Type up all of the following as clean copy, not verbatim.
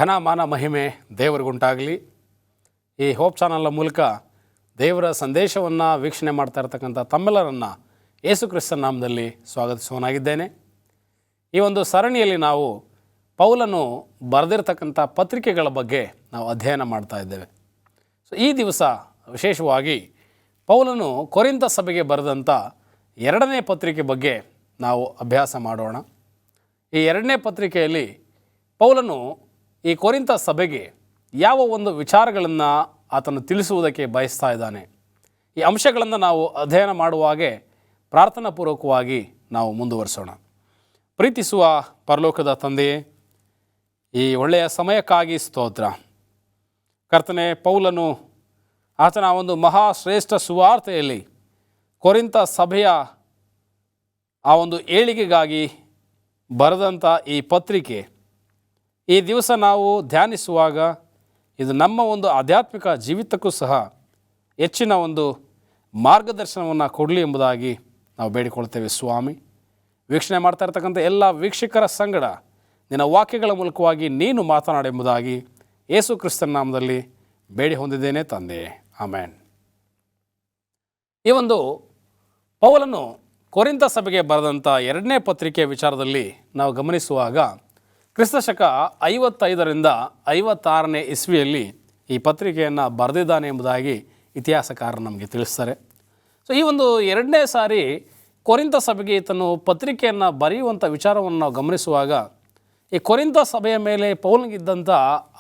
ಘನ ಮಾನ ಮಹಿಮೆ ದೇವರಿಗುಂಟಾಗಲಿ. ಈ ಹೋಪ್ ಚಾನಲ್ನ ಮೂಲಕ ದೇವರ ಸಂದೇಶವನ್ನು ವೀಕ್ಷಣೆ ಮಾಡ್ತಾ ಇರ್ತಕ್ಕಂಥ ತಮ್ಮೆಲ್ಲರನ್ನು ಯೇಸು ಕ್ರಿಸ್ತನ ನಾಮದಲ್ಲಿ ಸ್ವಾಗತಿಸುವನಾಗಿದ್ದೇನೆ. ಈ ಒಂದು ಸರಣಿಯಲ್ಲಿ ನಾವು ಪೌಲನು ಬರೆದಿರ್ತಕ್ಕಂಥ ಪತ್ರಿಕೆಗಳ ಬಗ್ಗೆ ನಾವು ಅಧ್ಯಯನ ಮಾಡ್ತಾ ಇದ್ದೇವೆ. ಈ ದಿವಸ ವಿಶೇಷವಾಗಿ ಪೌಲನು ಕೊರಿಂಥ ಸಭೆಗೆ ಬರೆದಂಥ 2ನೇ ಪತ್ರಿಕೆ ಬಗ್ಗೆ ನಾವು ಅಭ್ಯಾಸ ಮಾಡೋಣ. ಈ 2ನೇ ಪತ್ರಿಕೆಯಲ್ಲಿ ಪೌಲನು ಈ ಕೊರಿಂಥ ಸಭೆಗೆ ಯಾವ ಒಂದು ವಿಚಾರಗಳನ್ನು ಆತನು ತಿಳಿಸುವುದಕ್ಕೆ ಬಯಸ್ತಾ ಇದ್ದಾನೆ, ಈ ಅಂಶಗಳನ್ನು ನಾವು ಅಧ್ಯಯನ ಮಾಡುವಾಗೆ ಪ್ರಾರ್ಥನಾಪೂರ್ವಕವಾಗಿ ನಾವು ಮುಂದುವರಿಸೋಣ. ಪ್ರೀತಿಸುವ ಪರಲೋಕದ ತಂದೆಯೇ, ಈ ಒಳ್ಳೆಯ ಸಮಯಕ್ಕಾಗಿ ಸ್ತೋತ್ರ. ಕರ್ತನೆ, ಪೌಲನು ಆತನ ಒಂದು ಮಹಾಶ್ರೇಷ್ಠ ಸುವಾರ್ತೆಯಲ್ಲಿ ಕೊರಿಂಥ ಸಭೆಯ ಆ ಒಂದು ಏಳಿಗೆಗಾಗಿ ಬರೆದಂಥ ಈ ಪತ್ರಿಕೆ ಈ ದಿವಸ ನಾವು ಧ್ಯಾನಿಸುವಾಗ ಇದು ನಮ್ಮ ಒಂದು ಆಧ್ಯಾತ್ಮಿಕ ಜೀವಿತಕ್ಕೂ ಸಹ ಹೆಚ್ಚಿನ ಒಂದು ಮಾರ್ಗದರ್ಶನವನ್ನು ಕೊಡಲಿ ಎಂಬುದಾಗಿ ನಾವು ಬೇಡಿಕೊಳ್ತೇವೆ. ಸ್ವಾಮಿ, ವೀಕ್ಷಣೆ ಮಾಡ್ತಾ ಇರ್ತಕ್ಕಂಥ ಎಲ್ಲ ವೀಕ್ಷಕರ ಸಂಗಡ ನಿನ್ನ ವಾಕ್ಯಗಳ ಮೂಲಕವಾಗಿ ನೀನು ಮಾತನಾಡೆಂಬುದಾಗಿ ಯೇಸು ಕ್ರಿಸ್ತನ ನಾಮದಲ್ಲಿ ಬೇಡಿ ಹೊಂದಿದ್ದೇನೆ ತಂದೆ, ಆಮೆನ್. ಈ ಒಂದು ಪೌಲನು ಕೊರಿಂಥ ಸಭೆಗೆ ಬರೆದಂಥ 2ನೇ ಪತ್ರಿಕೆಯ ವಿಚಾರದಲ್ಲಿ ನಾವು ಗಮನಿಸುವಾಗ ಕ್ರಿಸ್ತಶಕ 55ರಿಂದ 56ನೇ ಇಸ್ವಿಯಲ್ಲಿ ಈ ಪತ್ರಿಕೆಯನ್ನು ಬರೆದಿದ್ದಾನೆ ಎಂಬುದಾಗಿ ಇತಿಹಾಸಕಾರರು ನಮಗೆ ತಿಳಿಸ್ತಾರೆ. ಈ ಒಂದು 2ನೇ ಸಾರಿ ಕೊರಿಂಥ ಸಭೆಗೆ ಈತನು ಪತ್ರಿಕೆಯನ್ನು ಬರೆಯುವಂಥ ವಿಚಾರವನ್ನು ನಾವು ಗಮನಿಸುವಾಗ ಈ ಕೊರಿಂಥ ಸಭೆಯ ಮೇಲೆ ಪೌಲನಿಗಿದ್ದಂಥ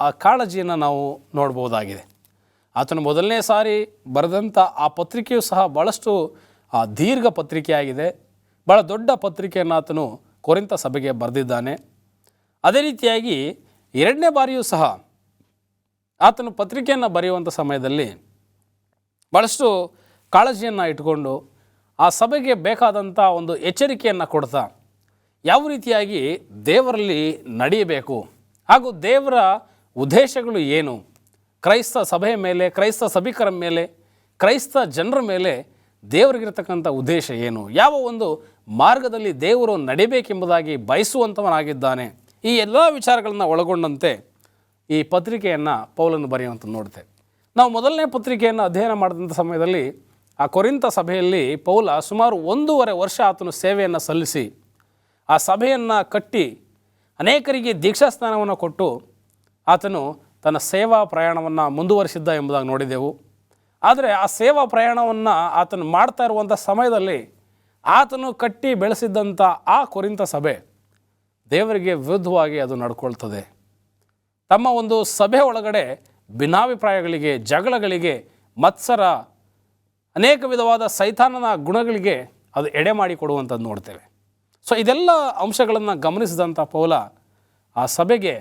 ಆ ಕಾಳಜಿಯನ್ನು ನಾವು ನೋಡ್ಬೋದಾಗಿದೆ. ಆತನು ಮೊದಲನೇ ಸಾರಿ ಬರೆದಂಥ ಆ ಪತ್ರಿಕೆಯು ಸಹ ಭಾಳಷ್ಟು ದೀರ್ಘ ಪತ್ರಿಕೆಯಾಗಿದೆ. ಭಾಳ ದೊಡ್ಡ ಪತ್ರಿಕೆಯನ್ನು ಆತನು ಕೊರಿಂಥ ಸಭೆಗೆ ಬರೆದಿದ್ದಾನೆ. ಅದೇ ರೀತಿಯಾಗಿ 2ನೇ ಬಾರಿಯೂ ಸಹ ಆತನು ಪತ್ರಿಕೆಯನ್ನು ಬರೆಯುವಂಥ ಸಮಯದಲ್ಲಿ ಭಾಳಷ್ಟು ಕಾಳಜಿಯನ್ನು ಇಟ್ಕೊಂಡು ಆ ಸಭೆಗೆ ಬೇಕಾದಂಥ ಒಂದು ಎಚ್ಚರಿಕೆಯನ್ನು ಕೊಡ್ತಾ ಯಾವ ರೀತಿಯಾಗಿ ದೇವರಲ್ಲಿ ನಡೆಯಬೇಕು ಹಾಗೂ ದೇವರ ಉದ್ದೇಶಗಳು ಏನು, ಕ್ರೈಸ್ತ ಸಭೆಯ ಮೇಲೆ, ಕ್ರೈಸ್ತ ಸಭಿಕರ ಮೇಲೆ, ಕ್ರೈಸ್ತ ಜನರ ಮೇಲೆ ದೇವರಿಗಿರ್ತಕ್ಕಂಥ ಉದ್ದೇಶ ಏನು, ಯಾವ ಒಂದು ಮಾರ್ಗದಲ್ಲಿ ದೇವರು ನಡಿಬೇಕೆಂಬುದಾಗಿ ಬಯಸುವಂಥವನಾಗಿದ್ದಾನೆ, ಈ ಎಲ್ಲ ವಿಚಾರಗಳನ್ನು ಒಳಗೊಂಡಂತೆ ಈ ಪತ್ರಿಕೆಯನ್ನು ಪೌಲನು ಬರೆಯುವಂಥದ್ದು ನೋಡ್ತೇವೆ. ನಾವು ಮೊದಲನೇ ಪತ್ರಿಕೆಯನ್ನು ಅಧ್ಯಯನ ಮಾಡಿದಂಥ ಸಮಯದಲ್ಲಿ ಆ ಕೊರಿಂಥ ಸಭೆಯಲ್ಲಿ ಪೌಲ ಸುಮಾರು 1.5 ವರ್ಷ ಆತನು ಸೇವೆಯನ್ನು ಸಲ್ಲಿಸಿ ಆ ಸಭೆಯನ್ನು ಕಟ್ಟಿ ಅನೇಕರಿಗೆ ದೀಕ್ಷಾಸ್ನಾನವನ್ನು ಕೊಟ್ಟು ಆತನು ತನ್ನ ಸೇವಾ ಪ್ರಯಾಣವನ್ನು ಮುಂದುವರಿಸಿದ್ದ ಎಂಬುದಾಗಿ ನೋಡಿದೆವು. ಆದರೆ ಆ ಸೇವಾ ಪ್ರಯಾಣವನ್ನು ಆತನು ಮಾಡ್ತಾ ಇರುವಂಥ ಸಮಯದಲ್ಲಿ ಆತನು ಕಟ್ಟಿ ಬೆಳೆಸಿದ್ದಂಥ ಆ ಕೊರಿಂಥ ಸಭೆ ದೇವರಿಗೆ ವಿರುದ್ಧವಾಗಿ ಅದು ನಡ್ಕೊಳ್ತದೆ. ತಮ್ಮ ಒಂದು ಸಭೆ ಒಳಗಡೆ ಭಿನ್ನಾಭಿಪ್ರಾಯಗಳಿಗೆ, ಜಗಳಗಳಿಗೆ, ಮತ್ಸರ, ಅನೇಕ ವಿಧವಾದ ಸೈತಾನನ ಗುಣಗಳಿಗೆ ಅದು ಎಡೆ ಮಾಡಿ ಕೊಡುವಂಥದ್ದು ನೋಡ್ತೇವೆ. ಇದೆಲ್ಲ ಅಂಶಗಳನ್ನು ಗಮನಿಸಿದಂಥ ಪೌಲ ಆ ಸಭೆಗೆ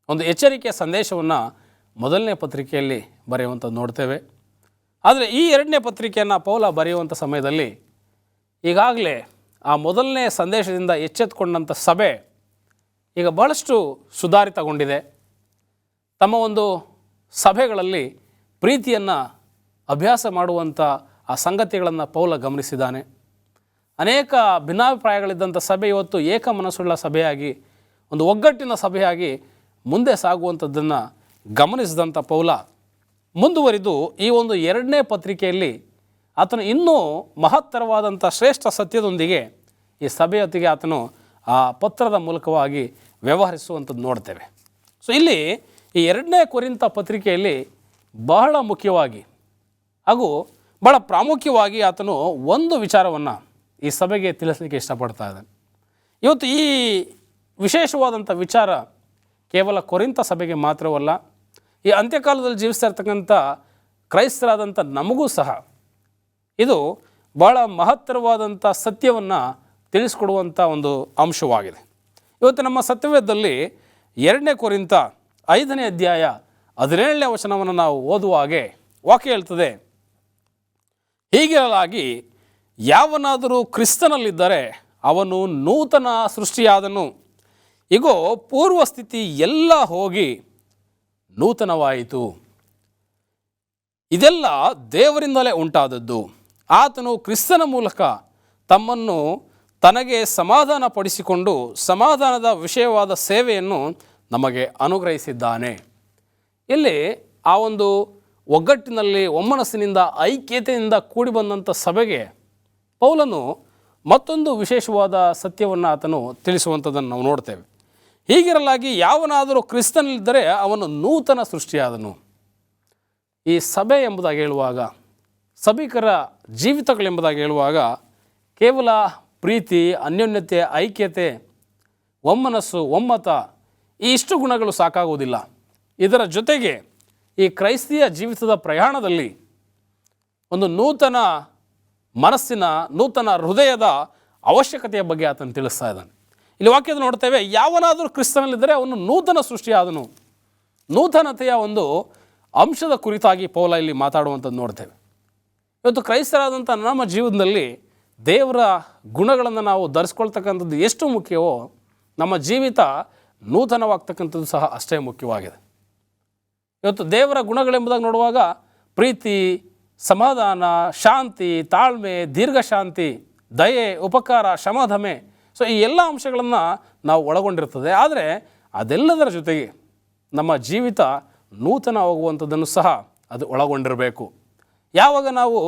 ಒಂದು ಎಚ್ಚರಿಕೆಯ ಸಂದೇಶವನ್ನು ಮೊದಲನೇ ಪತ್ರಿಕೆಯಲ್ಲಿ ಬರೆಯುವಂಥದ್ದು ನೋಡ್ತೇವೆ. ಆದರೆ ಈ 2ನೇ ಪತ್ರಿಕೆಯನ್ನು ಪೌಲ ಬರೆಯುವಂಥ ಸಮಯದಲ್ಲಿ ಈಗಾಗಲೇ ಆ ಮೊದಲನೇ ಸಂದೇಶದಿಂದ ಎಚ್ಚೆತ್ತುಕೊಂಡಂಥ ಸಭೆ ಈಗ ಭಾಳಷ್ಟು ಸುಧಾರಿತಗೊಂಡಿದೆ. ತಮ್ಮ ಒಂದು ಸಭೆಗಳಲ್ಲಿ ಪ್ರೀತಿಯನ್ನು ಅಭ್ಯಾಸ ಮಾಡುವಂಥ ಆ ಸಂಗತಿಗಳನ್ನು ಪೌಲ ಗಮನಿಸಿದ್ದಾನೆ. ಅನೇಕ ಭಿನ್ನಾಭಿಪ್ರಾಯಗಳಿದ್ದಂಥ ಸಭೆ ಇವತ್ತು ಏಕ ಮನಸ್ಸುಳ್ಳ ಸಭೆಯಾಗಿ, ಒಂದು ಒಗ್ಗಟ್ಟಿನ ಸಭೆಯಾಗಿ ಮುಂದೆ ಸಾಗುವಂಥದ್ದನ್ನು ಗಮನಿಸಿದಂಥ ಪೌಲ ಮುಂದುವರಿದು ಈ ಒಂದು 2ನೇ ಪತ್ರಿಕೆಯಲ್ಲಿ ಆತನು ಇನ್ನೂ ಮಹತ್ತರವಾದಂಥ ಶ್ರೇಷ್ಠ ಸತ್ಯದೊಂದಿಗೆ ಈ ಸಭೆಯೊತ್ತಿಗೆ ಆತನು ಆ ಪತ್ರದ ಮೂಲಕವಾಗಿ ವ್ಯವಹರಿಸುವಂಥದ್ದು ನೋಡ್ತೇವೆ. ಇಲ್ಲಿ ಈ 2ನೇ ಕೊರಿಂಥ ಪತ್ರಿಕೆಯಲ್ಲಿ ಬಹಳ ಮುಖ್ಯವಾಗಿ ಹಾಗೂ ಬಹಳ ಪ್ರಾಮುಖ್ಯವಾಗಿ ಆತನು ಒಂದು ವಿಚಾರವನ್ನು ಈ ಸಭೆಗೆ ತಿಳಿಸಲಿಕ್ಕೆ ಇಷ್ಟಪಡ್ತಾ ಇದ್ದಾನೆ. ಇವತ್ತು ಈ ವಿಶೇಷವಾದಂಥ ವಿಚಾರ ಕೇವಲ ಕೊರಿಂಥ ಸಭೆಗೆ ಮಾತ್ರವಲ್ಲ, ಈ ಅಂತ್ಯಕಾಲದಲ್ಲಿ ಜೀವಿಸ್ತಾ ಇರ್ತಕ್ಕಂಥ ಕ್ರೈಸ್ತರಾದಂಥ ನಮಗೂ ಸಹ ಇದು ಭಾಳ ಮಹತ್ತರವಾದಂಥ ಸತ್ಯವನ್ನು ತಿಳಿಸ್ಕೊಡುವಂಥ ಒಂದು ಅಂಶವಾಗಿದೆ. ಇವತ್ತು ನಮ್ಮ ಸತ್ಯವೇದದಲ್ಲಿ 2ನೇ ಕೊರಿಂಥ 5ನೇ ಅಧ್ಯಾಯ 17ನೇ ವಚನವನ್ನು ನಾವು ಓದುವ ಹಾಗೆ ವಾಕ್ಯ ಹೇಳ್ತದೆ, ಹೀಗಿರಲಾಗಿ ಯಾವನಾದರೂ ಕ್ರಿಸ್ತನಲ್ಲಿದ್ದರೆ ಅವನು ನೂತನ ಸೃಷ್ಟಿಯಾದನು, ಇಗೋ ಪೂರ್ವ ಸ್ಥಿತಿ ಎಲ್ಲ ಹೋಗಿ ನೂತನವಾಯಿತು. ಇದೆಲ್ಲ ದೇವರಿಂದಲೇ ಉಂಟಾದದ್ದು. ಆತನು ಕ್ರಿಸ್ತನ ಮೂಲಕ ತಮ್ಮನ್ನು ತನಗೆ ಸಮಾಧಾನ ಪಡಿಸಿಕೊಂಡು ಸಮಾಧಾನದ ವಿಷಯವಾದ ಸೇವೆಯನ್ನು ನಮಗೆ ಅನುಗ್ರಹಿಸಿದ್ದಾನೆ. ಇಲ್ಲಿ ಆ ಒಂದು ಒಗ್ಗಟ್ಟಿನಲ್ಲಿ ಒಮ್ಮನಸ್ಸಿನಿಂದ ಐಕ್ಯತೆಯಿಂದ ಕೂಡಿ ಬಂದಂಥ ಸಭೆಗೆ ಪೌಲನು ಮತ್ತೊಂದು ವಿಶೇಷವಾದ ಸತ್ಯವನ್ನು ಆತನು ತಿಳಿಸುವಂಥದ್ದನ್ನು ನಾವು ನೋಡ್ತೇವೆ. ಹೀಗಿರಲಾಗಿ ಯಾವನಾದರೂ ಕ್ರಿಸ್ತನಲ್ಲಿದ್ದರೆ ಅವನು ನೂತನ ಸೃಷ್ಟಿಯಾದನು. ಈ ಸಭೆ ಎಂಬುದಾಗಿ ಹೇಳುವಾಗ, ಸಭಿಕರ ಜೀವಿತಗಳೆಂಬುದಾಗಿ ಹೇಳುವಾಗ ಕೇವಲ ಪ್ರೀತಿ, ಅನ್ಯೋನ್ಯತೆ, ಐಕ್ಯತೆ, ಒಮ್ಮನಸ್ಸು, ಒಮ್ಮತ ಈ ಇಷ್ಟು ಗುಣಗಳು ಸಾಕಾಗುವುದಿಲ್ಲ. ಇದರ ಜೊತೆಗೆ ಈ ಕ್ರೈಸ್ತಿಯ ಜೀವಿತದ ಪ್ರಯಾಣದಲ್ಲಿ ಒಂದು ನೂತನ ಮನಸ್ಸಿನ, ನೂತನ ಹೃದಯದ ಅವಶ್ಯಕತೆಯ ಬಗ್ಗೆ ಆತನು ತಿಳಿಸ್ತಾ ಇದ್ದಾನೆ. ಇಲ್ಲಿ ವಾಕ್ಯದ ನೋಡ್ತೇವೆ, ಯಾವನಾದರೂ ಕ್ರಿಸ್ತನಲ್ಲಿದ್ದರೆ ಅವನು ನೂತನ ಸೃಷ್ಟಿಯಾದನು. ನೂತನತೆಯ ಒಂದು ಅಂಶದ ಕುರಿತಾಗಿ ಪೌಲ ಇಲ್ಲಿ ಮಾತಾಡುವಂಥದ್ದು ನೋಡ್ತೇವೆ. ಇವತ್ತು ಕ್ರೈಸ್ತರಾದಂಥ ನಮ್ಮ ಜೀವನದಲ್ಲಿ ದೇವರ ಗುಣಗಳನ್ನು ನಾವು ಧರಿಸ್ಕೊಳ್ತಕ್ಕಂಥದ್ದು ಎಷ್ಟು ಮುಖ್ಯವೋ, ನಮ್ಮ ಜೀವಿತ ನೂತನವಾಗ್ತಕ್ಕಂಥದ್ದು ಸಹ ಅಷ್ಟೇ ಮುಖ್ಯವಾಗಿದೆ. ಇವತ್ತು ದೇವರ ಗುಣಗಳೆಂಬುದಾಗಿ ನೋಡುವಾಗ ಪ್ರೀತಿ, ಸಮಾಧಾನ, ಶಾಂತಿ, ತಾಳ್ಮೆ, ದೀರ್ಘಶಾಂತಿ, ದಯೆ, ಉಪಕಾರ, ಶಮಧಮೆ, ಸೊ ಈ ಎಲ್ಲ ಅಂಶಗಳನ್ನು ನಾವು ಒಳಗೊಂಡಿರ್ತದೆ. ಆದರೆ ಅದೆಲ್ಲದರ ಜೊತೆಗೆ ನಮ್ಮ ಜೀವಿತ ನೂತನವಾಗುವಂಥದ್ದನ್ನು ಸಹ ಅದು ಒಳಗೊಂಡಿರಬೇಕು. ಯಾವಾಗ ನಾವು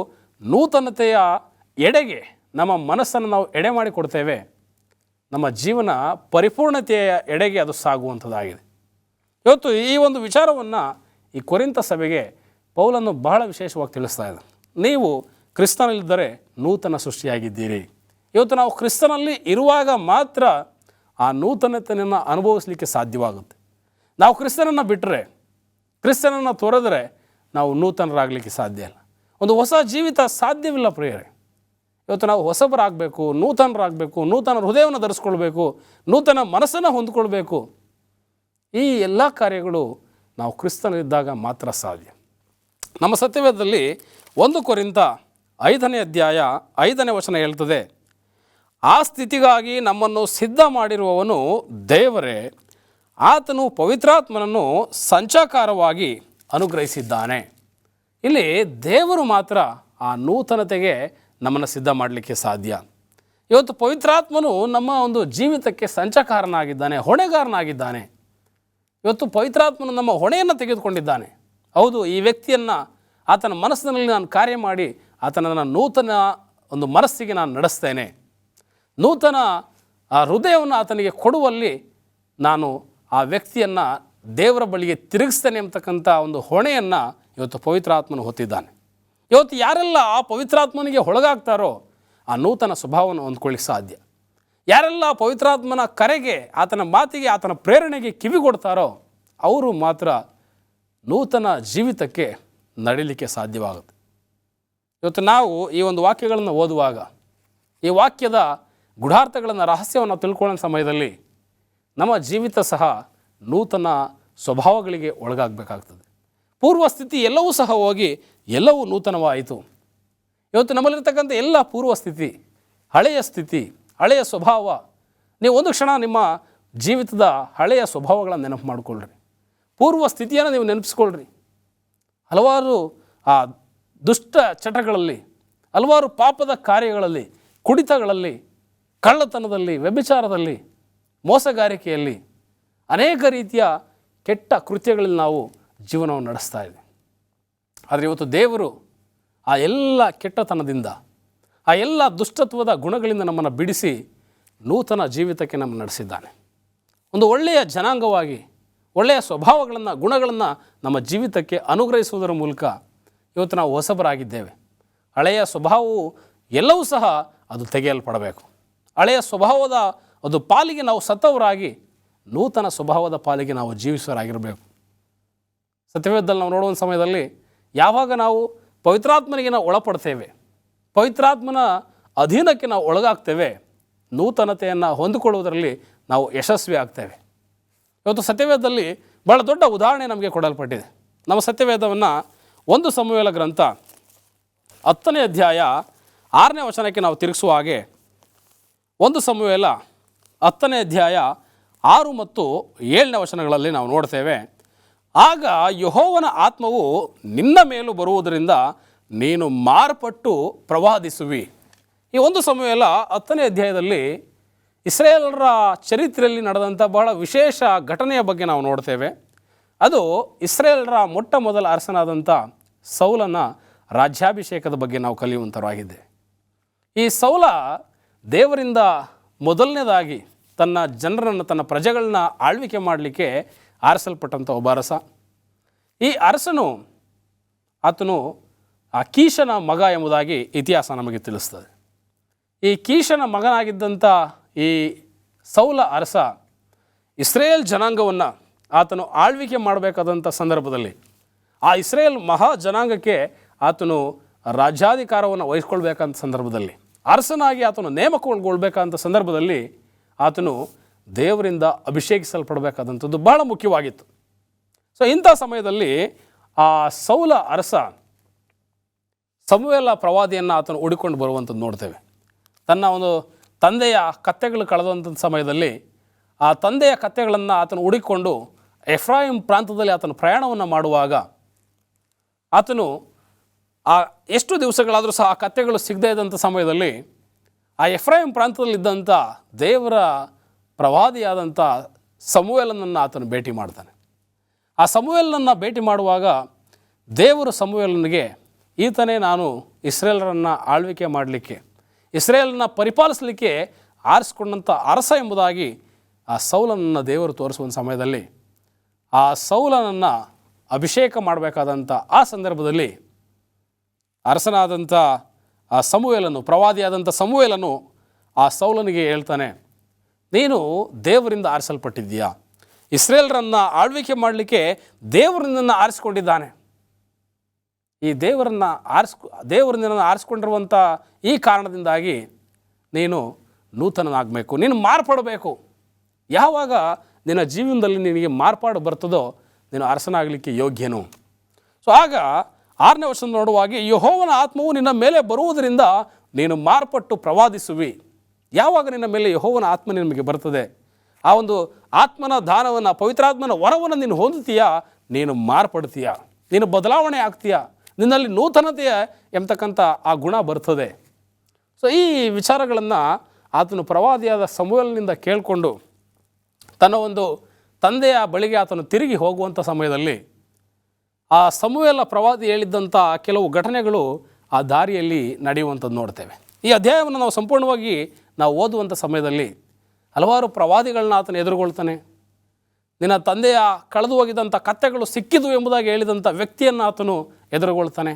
ನೂತನತೆಯ ಎಡೆಗೆ ನಮ್ಮ ಮನಸ್ಸನ್ನು ನಾವು ಎಡೆ ಮಾಡಿಕೊಡ್ತೇವೆ, ನಮ್ಮ ಜೀವನ ಪರಿಪೂರ್ಣತೆಯ ಎಡೆಗೆ ಅದು ಸಾಗುವಂಥದ್ದಾಗಿದೆ. ಇವತ್ತು ಈ ಒಂದು ವಿಚಾರವನ್ನು ಈ ಕೊರಿಂಥ ಸಭೆಗೆ ಪೌಲನು ಬಹಳ ವಿಶೇಷವಾಗಿ ತಿಳಿಸ್ತಾ ಇದ್ದಾನೆ. ನೀವು ಕ್ರಿಸ್ತನಲ್ಲಿದ್ದರೆ ನೂತನ ಸೃಷ್ಟಿಯಾಗಿದ್ದೀರಿ. ಇವತ್ತು ನಾವು ಕ್ರಿಸ್ತನಲ್ಲಿ ಇರುವಾಗ ಮಾತ್ರ ಆ ನೂತನತೆಯನ್ನು ಅನುಭವಿಸಲಿಕ್ಕೆ ಸಾಧ್ಯವಾಗುತ್ತೆ. ನಾವು ಕ್ರಿಸ್ತನನ್ನು ಬಿಟ್ಟರೆ, ಕ್ರಿಸ್ತನನ್ನು ತೊರೆದರೆ ನಾವು ನೂತನರಾಗಲಿಕ್ಕೆ ಸಾಧ್ಯ ಇಲ್ಲ. ಒಂದು ಹೊಸ ಜೀವಿತ ಸಾಧ್ಯವಿಲ್ಲ ಪ್ರಿಯರೇ. ಇವತ್ತು ನಾವು ಹೊಸಬರಾಗಬೇಕು, ನೂತನರಾಗಬೇಕು, ನೂತನ ಹೃದಯವನ್ನು ಧರಿಸ್ಕೊಳ್ಬೇಕು, ನೂತನ ಮನಸ್ಸನ್ನು ಹೊಂದ್ಕೊಳ್ಬೇಕು. ಈ ಎಲ್ಲ ಕಾರ್ಯಗಳು ನಾವು ಕ್ರಿಸ್ತನಲ್ಲಿದ್ದಾಗ ಮಾತ್ರ ಸಾಧ್ಯ. ನಮ್ಮ ಸತ್ಯವೇದದಲ್ಲಿ 1 ಕೊರಿಂಥ 5ನೇ ಅಧ್ಯಾಯ 5ನೇ ವಚನ ಹೇಳ್ತದೆ, ಆ ಸ್ಥಿತಿಗಾಗಿ ನಮ್ಮನ್ನು ಸಿದ್ಧ ಮಾಡಿರುವವನು ದೇವರೇ, ಆತನು ಪವಿತ್ರಾತ್ಮನನ್ನು ಸಂಚಾಕಾರವಾಗಿ ಅನುಗ್ರಹಿಸಿದ್ದಾನೆ. ಇಲ್ಲಿ ದೇವರು ಮಾತ್ರ ಆ ನೂತನತೆಗೆ ನಮ್ಮನ್ನು ಸಿದ್ಧ ಮಾಡಲಿಕ್ಕೆ ಸಾಧ್ಯ. ಇವತ್ತು ಪವಿತ್ರಾತ್ಮನು ನಮ್ಮ ಒಂದು ಜೀವಿತಕ್ಕೆ ಸಂಚಕಾರನಾಗಿದ್ದಾನೆ, ಹೊಣೆಗಾರನಾಗಿದ್ದಾನೆ. ಇವತ್ತು ಪವಿತ್ರಾತ್ಮನು ನಮ್ಮ ಹೊಣೆಯನ್ನು ತೆಗೆದುಕೊಂಡಿದ್ದಾನೆ. ಹೌದು, ಈ ವ್ಯಕ್ತಿಯನ್ನು ಆತನ ಮನಸ್ಸಿನಲ್ಲಿ ನಾನು ಕಾರ್ಯ ಮಾಡಿ ಆತನನ್ನು ನೂತನ ಒಂದು ಮನಸ್ಸಿಗೆ ನಾನು ನಡೆಸ್ತೇನೆ, ನೂತನ ಆ ಹೃದಯವನ್ನು ಆತನಿಗೆ ಕೊಡುವಲ್ಲಿ ನಾನು ಆ ವ್ಯಕ್ತಿಯನ್ನು ದೇವರ ಬಳಿಗೆ ತಿರುಗಿಸ್ತೇನೆ ಎಂಬತಕ್ಕಂಥ ಒಂದು ಹೊಣೆಯನ್ನು ಇವತ್ತು ಪವಿತ್ರಾತ್ಮನು ಹೊತ್ತಿದ್ದಾನೆ. ಇವತ್ತು ಯಾರೆಲ್ಲ ಆ ಪವಿತ್ರಾತ್ಮನಿಗೆ ಒಳಗಾಗ್ತಾರೋ ಆ ನೂತನ ಸ್ವಭಾವವನ್ನು ಹೊಂದ್ಕೊಳ್ಳಿಕ್ಕೆ ಸಾಧ್ಯ. ಯಾರೆಲ್ಲ ಪವಿತ್ರಾತ್ಮನ ಕರೆಗೆ, ಆತನ ಮಾತಿಗೆ, ಆತನ ಪ್ರೇರಣೆಗೆ ಕಿವಿಗೊಡ್ತಾರೋ ಅವರು ಮಾತ್ರ ನೂತನ ಜೀವಿತಕ್ಕೆ ನಡೀಲಿಕ್ಕೆ ಸಾಧ್ಯವಾಗುತ್ತೆ. ಇವತ್ತು ನಾವು ಈ ಒಂದು ವಾಕ್ಯಗಳನ್ನು ಓದುವಾಗ ಈ ವಾಕ್ಯದ ಗೂಢಾರ್ಥಗಳನ್ನು, ರಹಸ್ಯವನ್ನು ತಿಳ್ಕೊಳ್ಳೋ ಸಮಯದಲ್ಲಿ ನಮ್ಮ ಜೀವಿತ ಸಹ ನೂತನ ಸ್ವಭಾವಗಳಿಗೆ ಒಳಗಾಗಬೇಕಾಗ್ತದೆ. ಪೂರ್ವ ಸ್ಥಿತಿ ಎಲ್ಲವೂ ಸಹ ಹೋಗಿ ಎಲ್ಲವೂ ನೂತನವಾಯಿತು. ಇವತ್ತು ನಮ್ಮಲ್ಲಿರ್ತಕ್ಕಂಥ ಎಲ್ಲ ಪೂರ್ವ ಸ್ಥಿತಿ, ಹಳೆಯ ಸ್ಥಿತಿ, ಹಳೆಯ ಸ್ವಭಾವ, ನೀವು ಒಂದು ಕ್ಷಣ ನಿಮ್ಮ ಜೀವಿತದ ಹಳೆಯ ಸ್ವಭಾವಗಳನ್ನು ನೆನಪು ಮಾಡಿಕೊಳ್ಳ್ರಿ. ಪೂರ್ವ ಸ್ಥಿತಿಯನ್ನು ನೀವು ನೆನಪಿಸ್ಕೊಳ್ರಿ. ಹಲವಾರು ಆ ದುಷ್ಟ ಚಟಗಳಲ್ಲಿ, ಹಲವಾರು ಪಾಪದ ಕಾರ್ಯಗಳಲ್ಲಿ, ಕುಡಿತಗಳಲ್ಲಿ, ಕಳ್ಳತನದಲ್ಲಿ, ವ್ಯಭಿಚಾರದಲ್ಲಿ, ಮೋಸಗಾರಿಕೆಯಲ್ಲಿ, ಅನೇಕ ರೀತಿಯ ಕೆಟ್ಟ ಕೃತ್ಯಗಳಲ್ಲಿ ನಾವು ಜೀವನವನ್ನು ನಡೆಸ್ತಾ ಇದ್ದೀವಿ. ಆದರೆ ಇವತ್ತು ದೇವರು ಆ ಎಲ್ಲ ಕೆಟ್ಟತನದಿಂದ, ಆ ಎಲ್ಲ ದುಷ್ಟತ್ವದ ಗುಣಗಳಿಂದ ನಮ್ಮನ್ನು ಬಿಡಿಸಿ ನೂತನ ಜೀವಿತಕ್ಕೆ ನಮ್ಮನ್ನು ನಡೆಸಿದ್ದಾನೆ. ಒಂದು ಒಳ್ಳೆಯ ಜನಾಂಗವಾಗಿ ಒಳ್ಳೆಯ ಸ್ವಭಾವಗಳನ್ನು, ಗುಣಗಳನ್ನು ನಮ್ಮ ಜೀವಿತಕ್ಕೆ ಅನುಗ್ರಹಿಸುವುದರ ಮೂಲಕ ಇವತ್ತು ನಾವು ಹೊಸಬರಾಗಿದ್ದೇವೆ. ಹಳೆಯ ಸ್ವಭಾವವು ಎಲ್ಲವೂ ಸಹ ಅದು ತೆಗೆಯಲ್ಪಡಬೇಕು. ಹಳೆಯ ಸ್ವಭಾವದ ಒಂದು ಪಾಲಿಗೆ ನಾವು ಸತ್ತವರಾಗಿ ನೂತನ ಸ್ವಭಾವದ ಪಾಲಿಗೆ ನಾವು ಜೀವಿಸುವರಾಗಿರಬೇಕು. ಸತ್ಯವೇದದಲ್ಲಿ ನಾವು ನೋಡುವ ಸಮಯದಲ್ಲಿ ಯಾವಾಗ ನಾವು ಪವಿತ್ರಾತ್ಮನಿಗೆ ನಾವು ಒಳಪಡ್ತೇವೆ, ಪವಿತ್ರಾತ್ಮನ ಅಧೀನಕ್ಕೆ ನಾವು ಒಳಗಾಗ್ತೇವೆ, ನೂತನತೆಯನ್ನು ಹೊಂದಿಕೊಳ್ಳುವುದರಲ್ಲಿ ನಾವು ಯಶಸ್ವಿ ಆಗ್ತೇವೆ. ಇವತ್ತು ಸತ್ಯವೇದದಲ್ಲಿ ಭಾಳ ದೊಡ್ಡ ಉದಾಹರಣೆ ನಮಗೆ ಕೊಡಲ್ಪಟ್ಟಿದೆ. ನಮ್ಮ ಸತ್ಯವೇದವನ್ನು 1 ಸಮುವೇಲ ಗ್ರಂಥ 10ನೇ ಅಧ್ಯಾಯ 6ನೇ ವಚನಕ್ಕೆ ನಾವು ತಿರುಗಿಸುವ ಹಾಗೆ 1 ಸಮುವೇಲ 10ನೇ ಅಧ್ಯಾಯ 6 ಮತ್ತು 7ನೇ ವಚನಗಳಲ್ಲಿ ನಾವು ನೋಡ್ತೇವೆ, ಆಗ ಯೆಹೋವನ ಆತ್ಮವು ನಿನ್ನ ಮೇಲೂ ಬರುವುದರಿಂದ ನೀನು ಮಾರ್ಪಟ್ಟು ಪ್ರವಾದಿಸುವಿ. ಈ 1 ಸಮುವೇಲ 10ನೇ ಅಧ್ಯಾಯದಲ್ಲಿ ಇಸ್ರೇಲರ ಚರಿತ್ರೆಯಲ್ಲಿ ನಡೆದಂಥ ಬಹಳ ವಿಶೇಷ ಘಟನೆಯ ಬಗ್ಗೆ ನಾವು ನೋಡ್ತೇವೆ. ಅದು ಇಸ್ರೇಲರ ಮೊಟ್ಟ ಮೊದಲ ಅರಸನಾದಂಥ ಸೌಲನ ರಾಜ್ಯಾಭಿಷೇಕದ ಬಗ್ಗೆ ನಾವು ಕಲಿಯುವಂಥರಾಗಿದೆ. ಈ ಸೌಲ ದೇವರಿಂದ ಮೊದಲನೇದಾಗಿ ತನ್ನ ಜನರನ್ನು, ತನ್ನ ಪ್ರಜೆಗಳನ್ನ ಆಳ್ವಿಕೆ ಮಾಡಲಿಕ್ಕೆ ಆರಿಸಲ್ಪಟ್ಟಂಥ ಒಬ್ಬ ಅರಸ. ಈ ಅರಸನು ಆತನು ಆ ಕೀಷನ ಮಗ ಎಂಬುದಾಗಿ ಇತಿಹಾಸ ನಮಗೆ ತಿಳಿಸ್ತದೆ. ಈ ಕೀಷನ ಮಗನಾಗಿದ್ದಂಥ ಈ ಸೌಲ ಅರಸ ಇಸ್ರೇಲ್ ಜನಾಂಗವನ್ನು ಆತನು ಆಳ್ವಿಕೆ ಮಾಡಬೇಕಾದಂಥ ಸಂದರ್ಭದಲ್ಲಿ ಆ ಇಸ್ರೇಲ್ ಮಹಾ ಜನಾಂಗಕ್ಕೆ ಆತನು ರಾಜ್ಯಾಧಿಕಾರವನ್ನು ವಹಿಸ್ಕೊಳ್ಬೇಕಂತ ಸಂದರ್ಭದಲ್ಲಿ, ಅರಸನಾಗಿ ಆತನು ನೇಮಕಗೊಳ್ಬೇಕಂತ ಸಂದರ್ಭದಲ್ಲಿ ಆತನು ದೇವರಿಂದ ಅಭಿಷೇಕಿಸಲ್ಪಡಬೇಕಾದಂಥದ್ದು ಬಹಳ ಮುಖ್ಯವಾಗಿತ್ತು. ಸೊ ಇಂಥ ಸಮಯದಲ್ಲಿ ಆ ಸೌಲ ಅರಸ ಸಮುವೇಲ ಪ್ರವಾದಿಯನ್ನು ಆತನು ಹುಡುಕೊಂಡು ಬರುವಂಥದ್ದು ನೋಡ್ತೇವೆ. ತನ್ನ ಒಂದು ತಂದೆಯ ಕತ್ತೆಗಳು ಕಳೆದಂಥ ಸಮಯದಲ್ಲಿ ಆ ತಂದೆಯ ಕತ್ತೆಗಳನ್ನು ಆತನು ಹುಡುಕಿಕೊಂಡು ಎಫ್ರಾಯಿಮ್ ಪ್ರಾಂತದಲ್ಲಿ ಆತನು ಪ್ರಯಾಣವನ್ನು ಮಾಡುವಾಗ ಆತನು ಆ ಎಷ್ಟು ದಿವಸಗಳಾದರೂ ಸಹ ಆ ಕತ್ತೆಗಳು ಸಿಗದೇ ಇದ್ದಂಥ ಸಮಯದಲ್ಲಿ ಆ ಎಫ್ರಾಯಿಮ್ ಪ್ರಾಂತದಲ್ಲಿದ್ದಂಥ ದೇವರ ಪ್ರವಾದಿಯಾದಂಥ ಸಮುವೇಲನನ್ನು ಆತನು ಭೇಟಿ ಮಾಡ್ತಾನೆ. ಆ ಸಮುವೇಲನನ್ನು ಭೇಟಿ ಮಾಡುವಾಗ ದೇವರು ಸಮುವೇಲನಿಗೆ, ಈತನೇ ನಾನು ಇಸ್ರೇಲರನ್ನು ಆಳ್ವಿಕೆ ಮಾಡಲಿಕ್ಕೆ, ಇಸ್ರೇಲನ್ನು ಪರಿಪಾಲಿಸಲಿಕ್ಕೆ ಆರಿಸ್ಕೊಂಡಂಥ ಅರಸ ಎಂಬುದಾಗಿ ಆ ಸೌಲನನ್ನು ದೇವರು ತೋರಿಸುವ ಸಮಯದಲ್ಲಿ ಆ ಸೌಲನನ್ನು ಅಭಿಷೇಕ ಮಾಡಬೇಕಾದಂಥ ಆ ಸಂದರ್ಭದಲ್ಲಿ ಅರಸನಾದಂಥ ಆ ಸಮುವೇಲನು, ಪ್ರವಾದಿಯಾದಂಥ ಸಮುವೇಲನು ಆ ಸೌಲನಿಗೆ ಹೇಳ್ತಾನೆ, ನೀನು ದೇವರಿಂದ ಆರಿಸಲ್ಪಟ್ಟಿದ್ದೀಯಾ, ಇಸ್ರೇಲರನ್ನು ಆಳ್ವಿಕೆ ಮಾಡಲಿಕ್ಕೆ ದೇವರು ನಿನ್ನನ್ನು ಆರಿಸ್ಕೊಂಡಿದ್ದಾನೆ. ಈ ದೇವರು ನಿನ್ನನ್ನು ಆರಿಸ್ಕೊಂಡಿರುವಂಥ ಈ ಕಾರಣದಿಂದಾಗಿ ನೀನು ನೂತನನಾಗಬೇಕು, ನೀನು ಮಾರ್ಪಡಬೇಕು. ಯಾವಾಗ ನಿನ್ನ ಜೀವನದಲ್ಲಿ ನಿನಗೆ ಮಾರ್ಪಾಡು ಬರ್ತದೋ ನೀನು ಅರಸನಾಗಲಿಕ್ಕೆ ಯೋಗ್ಯನು. ಸೊ ಆಗ 6ನೇ ವರ್ಷ ನೋಡುವಾಗ ಯೆಹೋವನ ಆತ್ಮವು ನಿನ್ನ ಮೇಲೆ ಬರುವುದರಿಂದ ನೀನು ಮಾರ್ಪಟ್ಟು ಪ್ರವಾದಿಸುವಿ. ಯಾವಾಗ ನಿನ್ನ ಮೇಲೆ ಯೆಹೋವನ ಆತ್ಮ ನಿನಗೆ ಬರ್ತದೆ, ಆ ಒಂದು ಆತ್ಮನ ದಾನವನ್ನು, ಪವಿತ್ರಾತ್ಮನ ವರವನ್ನು ನೀನು ಹೊಂದುತ್ತೀಯಾ, ನೀನು ಮಾರ್ಪಡ್ತೀಯ, ನೀನು ಬದಲಾವಣೆ ಆಗ್ತೀಯ, ನಿನ್ನಲ್ಲಿ ನೂತನತೆಯ ಎಂಬತಕ್ಕಂಥ ಆ ಗುಣ ಬರ್ತದೆ. ಸೊ ಈ ವಿಚಾರಗಳನ್ನು ಆತನು ಪ್ರವಾದಿಯಾದ ಸಮುವೇಲನಿಂದ ಕೇಳಿಕೊಂಡು ತನ್ನ ಒಂದು ತಂದೆಯ ಬಳಿಗೆ ಆತನು ತಿರುಗಿ ಹೋಗುವಂಥ ಸಮಯದಲ್ಲಿ ಆ ಸಮುವೇಲ ಪ್ರವಾದಿ ಹೇಳಿದ್ದಂಥ ಕೆಲವು ಘಟನೆಗಳು ಆ ದಾರಿಯಲ್ಲಿ ನಡೆಯುವಂಥದ್ದು ನೋಡ್ತೇವೆ. ಈ ಅಧ್ಯಾಯವನ್ನು ನಾವು ಸಂಪೂರ್ಣವಾಗಿ ನಾವು ಓದುವಂಥ ಸಮಯದಲ್ಲಿ ಹಲವಾರು ಪ್ರವಾದಿಗಳನ್ನ ಆತನು ಎದುರುಗೊಳ್ತಾನೆ. ನಿನ್ನ ತಂದೆಯ ಕಳೆದು ಹೋಗಿದ್ದಂಥ ಕತ್ತೆಗಳು ಸಿಕ್ಕಿದ್ವು ಎಂಬುದಾಗಿ ಹೇಳಿದಂಥ ವ್ಯಕ್ತಿಯನ್ನು ಆತನು ಎದುರುಗೊಳ್ತಾನೆ.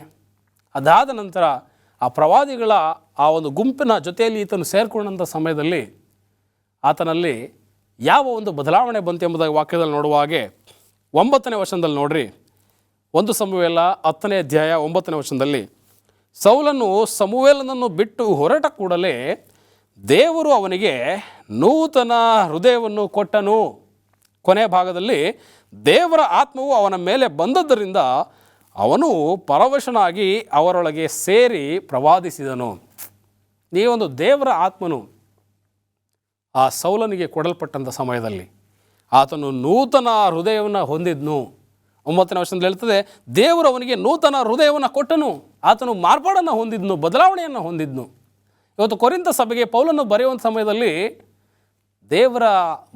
ಅದಾದ ನಂತರ ಆ ಪ್ರವಾದಿಗಳ ಆ ಒಂದು ಗುಂಪಿನ ಜೊತೆಯಲ್ಲಿ ಈತನು ಸೇರಿಕೊಂಡಂಥ ಸಮಯದಲ್ಲಿ ಆತನಲ್ಲಿ ಯಾವ ಒಂದು ಬದಲಾವಣೆ ಬಂತು ಎಂಬುದಾಗಿ ವಾಕ್ಯದಲ್ಲಿ ನೋಡುವಾಗೆ 9ನೇ ವಚನದಲ್ಲಿ ನೋಡ್ರಿ, 1 ಸಮುವೇಲ 10ನೇ ಅಧ್ಯಾಯ 9ನೇ ವಚನದಲ್ಲಿ, ಸೌಲನು ಸಮುವೇಲನನ್ನು ಬಿಟ್ಟು ಹೊರಟ ಕೂಡಲೇ ದೇವರು ಅವನಿಗೆ ನೂತನ ಹೃದಯವನ್ನು ಕೊಟ್ಟನು. ಕೊನೆ ಭಾಗದಲ್ಲಿ ದೇವರ ಆತ್ಮವು ಅವನ ಮೇಲೆ ಬಂದದ್ದರಿಂದ ಅವನು ಪರವಶನಾಗಿ ಅವರೊಳಗೆ ಸೇರಿ ಪ್ರವಾದಿಸಿದನು. ಈ ಒಂದು ದೇವರ ಆತ್ಮನು ಆ ಸೌಲನಿಗೆ ಕೊಡಲ್ಪಟ್ಟಂಥ ಸಮಯದಲ್ಲಿ ಆತನು ನೂತನ ಹೃದಯವನ್ನು ಹೊಂದಿದ್ನು. 9ನೇ ವಚನದಲ್ಲಿ ಹೇಳ್ತದೆ, ದೇವರು ಅವನಿಗೆ ನೂತನ ಹೃದಯವನ್ನು ಕೊಟ್ಟನು, ಆತನು ಮಾರ್ಪಾಡನ್ನು ಹೊಂದಿದ್ನು, ಬದಲಾವಣೆಯನ್ನು ಹೊಂದಿದ್ನು. ಇವತ್ತು ಕೊರಿಂಥ ಸಭೆಗೆ ಪೌಲನ್ನು ಬರೆಯುವಂಥ ಸಮಯದಲ್ಲಿ ದೇವರ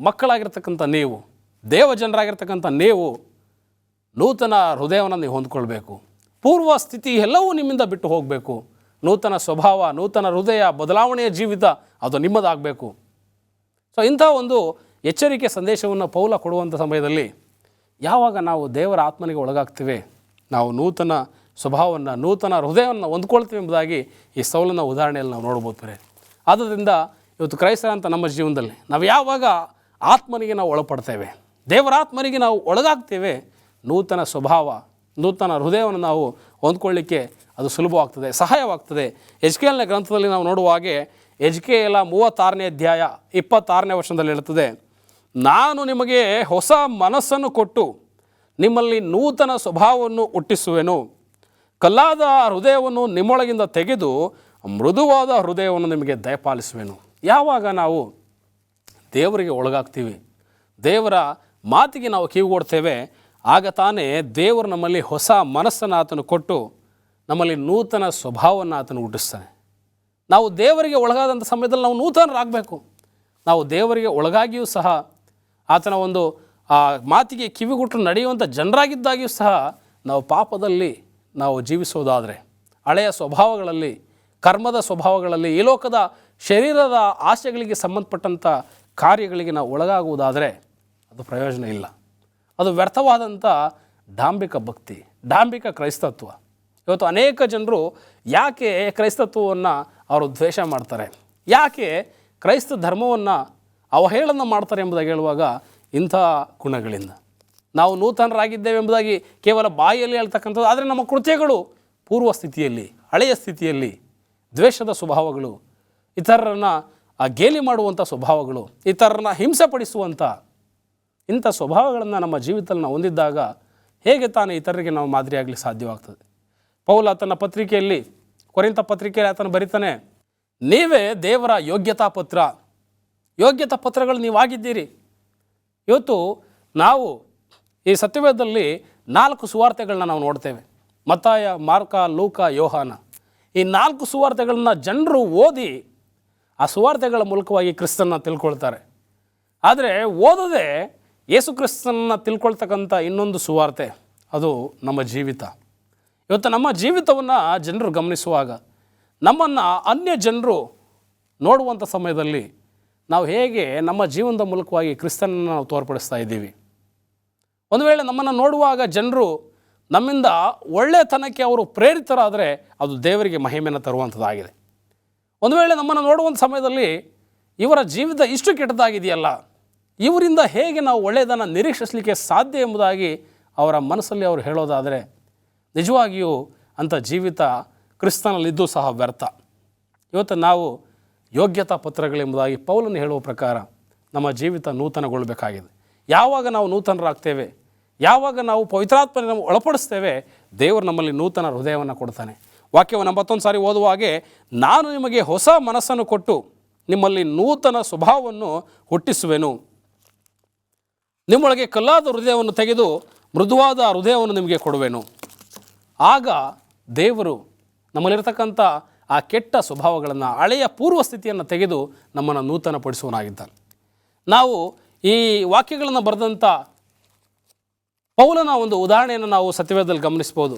ಮಕ್ಕಳಾಗಿರ್ತಕ್ಕಂಥ ನೀವು, ದೇವ ಜನರಾಗಿರ್ತಕ್ಕಂಥ ನೀವು ನೂತನ ಹೃದಯವನ್ನು ನೀವು ಹೊಂದ್ಕೊಳ್ಬೇಕು. ಪೂರ್ವ ಸ್ಥಿತಿ ಎಲ್ಲವೂ ನಿಮ್ಮಿಂದ ಬಿಟ್ಟು ಹೋಗಬೇಕು. ನೂತನ ಸ್ವಭಾವ, ನೂತನ ಹೃದಯ, ಬದಲಾವಣೆಯ ಜೀವಿತ ಅದು ನಿಮ್ಮದಾಗಬೇಕು. ಸೊ ಇಂಥ ಒಂದು ಎಚ್ಚರಿಕೆ ಸಂದೇಶವನ್ನು ಪೌಲ ಕೊಡುವಂಥ ಸಮಯದಲ್ಲಿ ಯಾವಾಗ ನಾವು ದೇವರ ಆತ್ಮನಿಗೆ ಒಳಗಾಗ್ತೀವಿ, ನಾವು ನೂತನ ಸ್ವಭಾವವನ್ನು, ನೂತನ ಹೃದಯವನ್ನು ಹೊಂದ್ಕೊಳ್ತೀವಿ ಎಂಬುದಾಗಿ ಈ ಸೌಲನ ಉದಾಹರಣೆಯಲ್ಲಿ ನಾವು ನೋಡ್ಬೋದು. ಆದ್ದರಿಂದ ಇವತ್ತು ಕ್ರೈಸ್ತರಂತ ನಮ್ಮ ಜೀವನದಲ್ಲಿ ನಾವು ಯಾವಾಗ ಆತ್ಮನಿಗೆ ನಾವು ಒಳಪಡ್ತೇವೆ, ದೇವರ ಆತ್ಮನಿಗೆ ನಾವು ಒಳಗಾಗ್ತೇವೆ, ನೂತನ ಸ್ವಭಾವ, ನೂತನ ಹೃದಯವನ್ನು ನಾವು ಹೊಂದ್ಕೊಳ್ಳಿಕ್ಕೆ ಅದು ಸುಲಭವಾಗ್ತದೆ, ಸಹಾಯವಾಗ್ತದೆ. ಎಜ್ಕೇಲನ ಗ್ರಂಥದಲ್ಲಿ ನಾವು ನೋಡುವ ಹಾಗೆ ಎಜ್ಕೇಲ 36ನೇ ಅಧ್ಯಾಯ 26ನೇ ವಚನದಲ್ಲಿ ಹೇಳ್ತದೆ, ನಾನು ನಿಮಗೆ ಹೊಸ ಮನಸ್ಸನ್ನು ಕೊಟ್ಟು ನಿಮ್ಮಲ್ಲಿ ನೂತನ ಸ್ವಭಾವವನ್ನು ಹುಟ್ಟಿಸುವೆನು, ಕಲ್ಲಾದ ಹೃದಯವನ್ನು ನಿಮ್ಮೊಳಗಿಂದ ತೆಗೆದು ಮೃದುವಾದ ಹೃದಯವನ್ನು ನಿಮಗೆ ದಯಪಾಲಿಸುವೆನು. ಯಾವಾಗ ನಾವು ದೇವರಿಗೆ ಒಳಗಾಗ್ತೀವಿ, ದೇವರ ಮಾತಿಗೆ ನಾವು ಕಿವಿಗೊಡ್ತೇವೆ, ಆಗ ತಾನೇ ದೇವರು ನಮ್ಮಲ್ಲಿ ಹೊಸ ಮನಸ್ಸನ್ನು ಆತನು ಕೊಟ್ಟು ನಮ್ಮಲ್ಲಿ ನೂತನ ಸ್ವಭಾವವನ್ನು ಆತನು ಹುಟ್ಟಿಸ್ತಾನೆ. ನಾವು ದೇವರಿಗೆ ಒಳಗಾದಂಥ ಸಮಯದಲ್ಲಿ ನಾವು ನೂತನರಾಗಬೇಕು. ನಾವು ದೇವರಿಗೆ ಒಳಗಾಗಿಯೂ ಸಹ ಆತನ ಒಂದು ಮಾತಿಗೆ ಕಿವಿಗೊಟ್ಟು ನಡೆಯುವಂಥ ಜನರಾಗಿದ್ದಾಗಿಯೂ ಸಹ ನಾವು ಪಾಪದಲ್ಲಿ ನಾವು ಜೀವಿಸೋದಾದರೆ, ಹಳೆಯ ಸ್ವಭಾವಗಳಲ್ಲಿ, ಕರ್ಮದ ಸ್ವಭಾವಗಳಲ್ಲಿ, ಈ ಲೋಕದ ಶರೀರದ ಆಸೆಗಳಿಗೆ ಸಂಬಂಧಪಟ್ಟಂಥ ಕಾರ್ಯಗಳಿಗೆ ನಾವು ಒಳಗಾಗುವುದಾದರೆ ಅದು ಪ್ರಯೋಜನ ಇಲ್ಲ. ಅದು ವ್ಯರ್ಥವಾದಂಥ ಡಾಂಬಿಕ ಭಕ್ತಿ, ಡಾಂಬಿಕ ಕ್ರೈಸ್ತತ್ವ. ಇವತ್ತು ಅನೇಕ ಜನರು ಯಾಕೆ ಕ್ರೈಸ್ತತ್ವವನ್ನು ಅವರು ದ್ವೇಷ ಮಾಡ್ತಾರೆ, ಯಾಕೆ ಕ್ರೈಸ್ತ ಧರ್ಮವನ್ನು ಅವಹೇಳನ ಮಾಡ್ತಾರೆ ಎಂಬುದಾಗಿ ಹೇಳುವಾಗ ಇಂಥ ಗುಣಗಳಿಂದ ನಾವು ನೂತನರಾಗಿದ್ದೇವೆ ಎಂಬುದಾಗಿ ಕೇವಲ ಬಾಯಿಯಲ್ಲಿ ಹೇಳ್ತಕ್ಕಂಥದ್ದು, ಆದರೆ ನಮ್ಮ ಕೃತ್ಯಗಳು ಪೂರ್ವ ಸ್ಥಿತಿಯಲ್ಲಿ, ಹಳೆಯ ಸ್ಥಿತಿಯಲ್ಲಿ ದ್ವೇಷದ ಸ್ವಭಾವಗಳು, ಇತರರನ್ನು ಗೇಲಿ ಮಾಡುವಂಥ ಸ್ವಭಾವಗಳು, ಇತರರನ್ನು ಹಿಂಸೆಪಡಿಸುವಂಥ ಇಂಥ ಸ್ವಭಾವಗಳನ್ನು ನಮ್ಮ ಜೀವಿತದಲ್ಲಿ ನಾವು ಹೊಂದಿದ್ದಾಗ ಹೇಗೆ ತಾನು ಇತರರಿಗೆ ನಾವು ಮಾದರಿಯಾಗಲಿ ಸಾಧ್ಯವಾಗ್ತದೆ. ಪೌಲ ತನ್ನ ಪತ್ರಿಕೆಯಲ್ಲಿ, ಕೊರಿಂಥ ಪತ್ರಿಕೆಯಲ್ಲಿ ಆತನು ಬರೀತಾನೆ, ನೀವೇ ದೇವರ ಯೋಗ್ಯತಾ ಪತ್ರಗಳು ನೀವಾಗಿದ್ದೀರಿ. ಇವತ್ತು ನಾವು ಈ ಸತ್ಯವೇದದಲ್ಲಿ 4 ಸುವಾರ್ತೆಗಳನ್ನ ನಾವು ನೋಡ್ತೇವೆ. ಮತ್ತಾಯ, ಮಾರ್ಕ, ಲೂಕ, ಯೋಹಾನ. ಈ 4 ಸುವಾರ್ತೆಗಳನ್ನ ಜನರು ಓದಿ ಆ ಸುವಾರ್ತೆಗಳ ಮೂಲಕವಾಗಿ ಕ್ರಿಸ್ತನ ತಿಳ್ಕೊಳ್ತಾರೆ. ಆದರೆ ಓದದೆ ಯೇಸು ಕ್ರಿಸ್ತನನ್ನು ತಿಳ್ಕೊಳ್ತಕ್ಕಂಥ ಇನ್ನೊಂದು ಸುವಾರ್ತೆ, ಅದು ನಮ್ಮ ಜೀವಿತ. ಇವತ್ತು ನಮ್ಮ ಜೀವಿತವನ್ನು ಜನರು ಗಮನಿಸುವಾಗ, ನಮ್ಮನ್ನು ಅನ್ಯ ಜನರು ನೋಡುವಂಥ ಸಮಯದಲ್ಲಿ ನಾವು ಹೇಗೆ ನಮ್ಮ ಜೀವನದ ಮೂಲಕವಾಗಿ ಕ್ರಿಸ್ತನನ್ನು ನಾವು ತೋರ್ಪಡಿಸ್ತಾ ಇದ್ದೀವಿ. ಒಂದು ವೇಳೆ ನಮ್ಮನ್ನು ನೋಡುವಾಗ ಜನರು ನಮ್ಮಿಂದ ಒಳ್ಳೆತನಕ್ಕೆ ಅವರು ಪ್ರೇರಿತರಾದರೆ ಅದು ದೇವರಿಗೆ ಮಹಿಮೆಯನ್ನು ತರುವಂಥದ್ದಾಗಿದೆ. ಒಂದು ವೇಳೆ ನಮ್ಮನ್ನು ನೋಡುವಂಥ ಸಮಯದಲ್ಲಿ ಇವರ ಜೀವಿತ ಇಷ್ಟು ಕೆಟ್ಟದಾಗಿದೆಯಲ್ಲ, ಇವರಿಂದ ಹೇಗೆ ನಾವು ಒಳ್ಳೆಯದನ್ನು ನಿರೀಕ್ಷಿಸಲಿಕ್ಕೆ ಸಾಧ್ಯ ಎಂಬುದಾಗಿ ಅವರ ಮನಸ್ಸಲ್ಲಿ ಅವರು ಹೇಳೋದಾದರೆ ನಿಜವಾಗಿಯೂ ಅಂಥ ಜೀವಿತ ಕ್ರಿಸ್ತನಲ್ಲಿದ್ದೂ ಸಹ ವ್ಯರ್ಥ. ಇವತ್ತು ನಾವು ಯೋಗ್ಯತಾ ಪತ್ರಗಳೆಂಬುದಾಗಿ ಪೌಲನು ಹೇಳುವ ಪ್ರಕಾರ ನಮ್ಮ ಜೀವಿತ ನೂತನಗೊಳ್ಳಬೇಕಾಗಿದೆ. ಯಾವಾಗ ನಾವು ನೂತನರಾಗ್ತೇವೆ, ಯಾವಾಗ ನಾವು ಪವಿತ್ರಾತ್ಮನ ಒಳಪಡಿಸ್ತೇವೆ, ದೇವರು ನಮ್ಮಲ್ಲಿ ನೂತನ ಹೃದಯವನ್ನು ಕೊಡ್ತಾನೆ. ವಾಕ್ಯವನ್ನು ಮತ್ತೊಂದು ಸಾರಿ ಓದುವ ಹಾಗೆ, ನಾನು ನಿಮಗೆ ಹೊಸ ಮನಸ್ಸನ್ನು ಕೊಟ್ಟು ನಿಮ್ಮಲ್ಲಿ ನೂತನ ಸ್ವಭಾವವನ್ನು ಹುಟ್ಟಿಸುವೆನು, ನಿಮ್ಮೊಳಗೆ ಕಲ್ಲಾದ ಹೃದಯವನ್ನು ತೆಗೆದು ಮೃದುವಾದ ಹೃದಯವನ್ನು ನಿಮಗೆ ಕೊಡುವೆನು. ಆಗ ದೇವರು ನಮ್ಮಲ್ಲಿರ್ತಕ್ಕಂಥ ಆ ಕೆಟ್ಟ ಸ್ವಭಾವಗಳನ್ನು, ಹಳೆಯ ಪೂರ್ವ ಸ್ಥಿತಿಯನ್ನು ತೆಗೆದು ನಮ್ಮನ್ನು ನೂತನಪಡಿಸುವನಾಗಿದ್ದಾನೆ. ನಾವು ಈ ವಾಕ್ಯಗಳನ್ನು ಬರೆದಂಥ ಪೌಲನ ಒಂದು ಉದಾಹರಣೆಯನ್ನು ನಾವು ಸತ್ಯವೇದದಲ್ಲಿ ಗಮನಿಸ್ಬೋದು.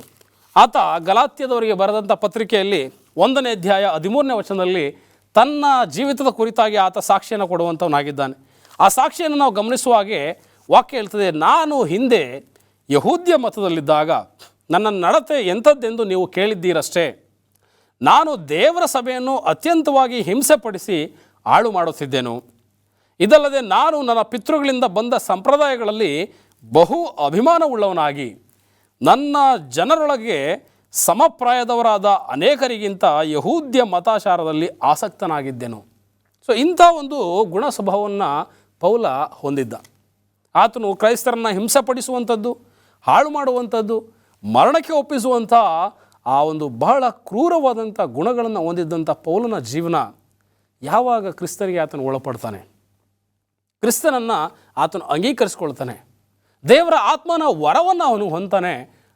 ಆತ ಗಲಾತ್ಯದವರಿಗೆ ಬರೆದಂಥ ಪತ್ರಿಕೆಯಲ್ಲಿ 1ನೇ ಅಧ್ಯಾಯ 13ನೇ ವಚನದಲ್ಲಿ ತನ್ನ ಜೀವಿತದ ಕುರಿತಾಗಿ ಆತ ಸಾಕ್ಷಿಯನ್ನು ಕೊಡುವಂಥವನಾಗಿದ್ದಾನೆ. ಆ ಸಾಕ್ಷಿಯನ್ನು ನಾವು ಗಮನಿಸುವ ಹಾಗೆ ವಾಕ್ಯ ಹೇಳ್ತದೆ, ನಾನು ಹಿಂದೆ ಯಹೂದ್ಯ ಮತದಲ್ಲಿದ್ದಾಗ ನನ್ನ ನಡತೆ ಎಂಥದ್ದೆಂದು ನೀವು ಕೇಳಿದ್ದೀರಷ್ಟೇ. ನಾನು ದೇವರ ಸಭೆಯನ್ನು ಅತ್ಯಂತವಾಗಿ ಹಿಂಸೆಪಡಿಸಿ ಹಾಳು ಮಾಡುತ್ತಿದ್ದೆನು. ಇದಲ್ಲದೆ ನಾನು ನನ್ನ ಪಿತೃಗಳಿಂದ ಬಂದ ಸಂಪ್ರದಾಯಗಳಲ್ಲಿ ಬಹು ಅಭಿಮಾನವುಳ್ಳವನಾಗಿ ನನ್ನ ಜನರೊಳಗೆ ಸಮಪ್ರಾಯದವರಾದ ಅನೇಕರಿಗಿಂತ ಯಹೂದ್ಯ ಮತಾಚಾರದಲ್ಲಿ ಆಸಕ್ತನಾಗಿದ್ದೆನು. ಸೊ ಇಂಥ ಒಂದು ಗುಣ ಸ್ವಭಾವವನ್ನು ಪೌಲ ಹೊಂದಿದ್ದ. ಆತನು ಕ್ರೈಸ್ತರನ್ನು ಹಿಂಸೆಪಡಿಸುವಂಥದ್ದು, ಹಾಳು ಮಾಡುವಂಥದ್ದು, ಮರಣಕ್ಕೆ ಒಪ್ಪಿಸುವಂಥ ಆ ಒಂದು ಬಹಳ ಕ್ರೂರವಾದಂಥ ಗುಣಗಳನ್ನು ಹೊಂದಿದ್ದಂಥ ಪೌಲನ ಜೀವನ ಯಾವಾಗ ಕ್ರಿಸ್ತನಿಗೆ ಆತನು ಒಳಪಡ್ತಾನೆ, ಕ್ರಿಸ್ತನನ್ನು ಆತನು ಅಂಗೀಕರಿಸ್ಕೊಳ್ತಾನೆ, ದೇವರ ಆತ್ಮನ ವರವನ್ನು ಅವನು ಹೊಂತಾನೆ,